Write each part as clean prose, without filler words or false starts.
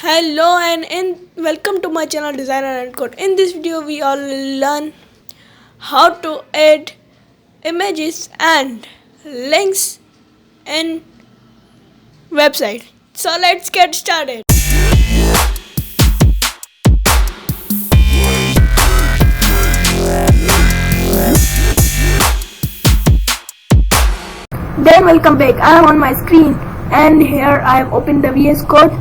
Hello and welcome to my channel DesignerNDcode. In this video we all will learn how to add images and links in website. So let's get started. Then welcome back. I am on my screen and here I have opened the VS Code.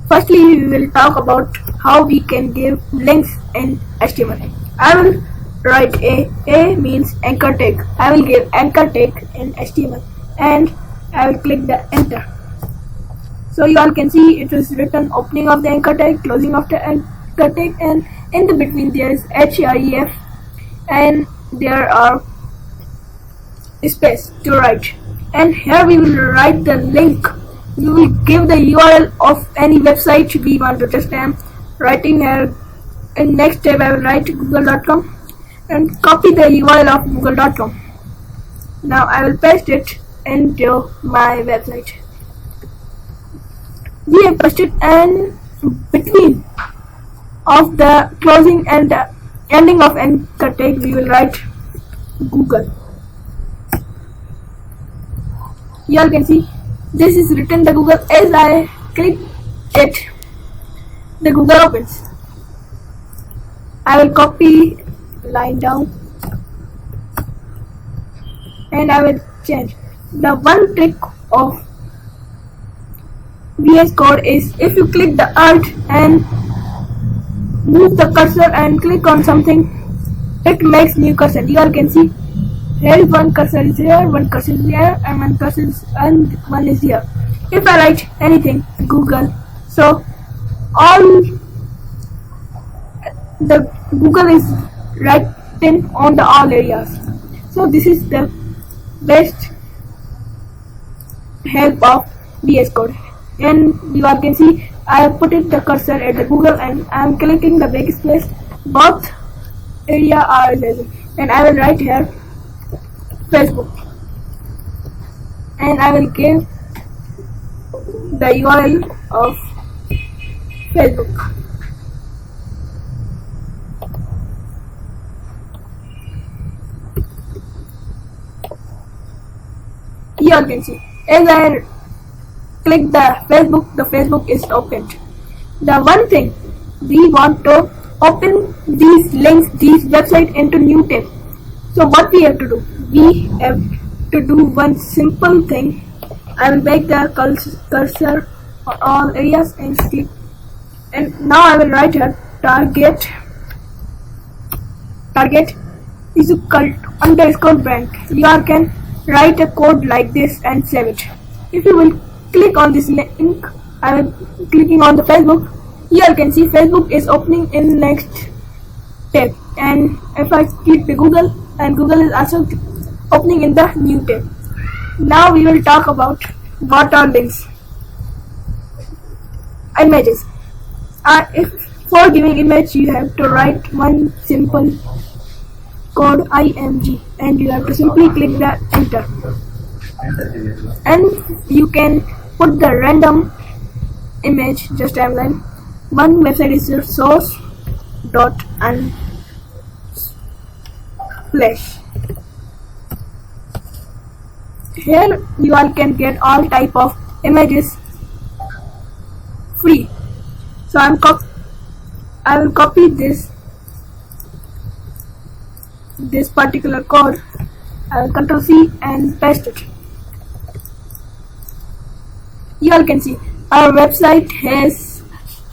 Firstly, we will talk about how we can give links in HTML. I will write A means anchor tag. I will give anchor tag in HTML and I will click the enter. So you all can see it is written opening of the anchor tag, closing of the anchor tag, and in the between there is href and there are space to write. And here we will write the link. We will give the URL of any website we want to test. I am writing here in next tab. I will write google.com and copy the URL of google.com. Now I will paste it into my website. We have pasted and between of the closing and the ending of anchor tag we will write Google. You all can see this is written the Google. As I click it, the Google opens. I will copy line down and I will change. The one trick of VS Code is if you click the Alt and move the cursor and click on something, it makes new cursor. You all can see here one cursor is here, one cursor is here, and one cursor is and one is here. If I write anything Google, so all the Google is written on the all areas. So this is the best help of VS Code. And you all can see I have put it the cursor at the Google and I am clicking the backspace. Both area are available, and I will write here Facebook and I will give the URL of Facebook. You all can see as I click the Facebook is opened. The one thing we want to open these links, these website into new tab. So what we have to do? We have to do one simple thing. I will make the cursor on all areas and click. And now I will write here target is equal to underscore bank. You all can write a code like this and save it. If you will click on this link, I will clicking on the Facebook. You all can see Facebook is opening in next tab. And if I click the Google, and Google is also opening in the new tab. Now we will talk about what are links. Images. If for giving image you have to write one simple code img and you have to simply click the enter. And you can put the random image, just timeline. One website is your source dot and flash. Here you all can get all type of images free. So I will copy this particular code. I will Ctrl C and paste it. You all can see our website has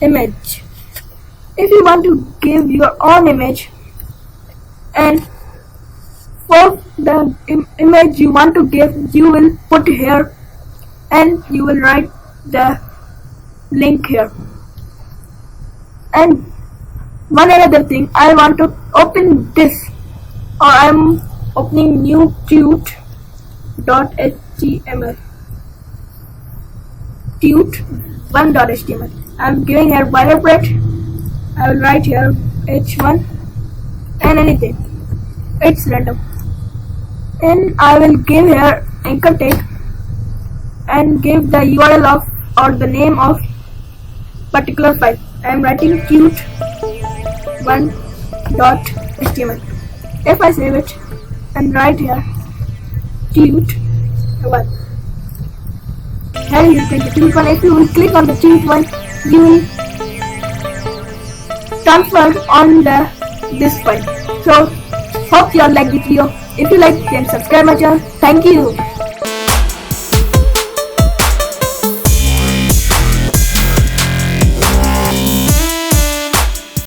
image. If you want to give your own image and for the image you want to give, you will put here and you will write the link here. And one another thing, I want to open this, or I am opening new tute.html, tute1.html. I am giving here boilerplate. I will write here h1 and anything. It's random. And I will give here anchor tag and give the URL of or the name of particular file. I am writing cute1.html. If I save it and write here cute1, here you can the cute one. If you will click on the cute one, you will transfer on this file. So hope you all like the video. If you like, then subscribe my channel. Thank you.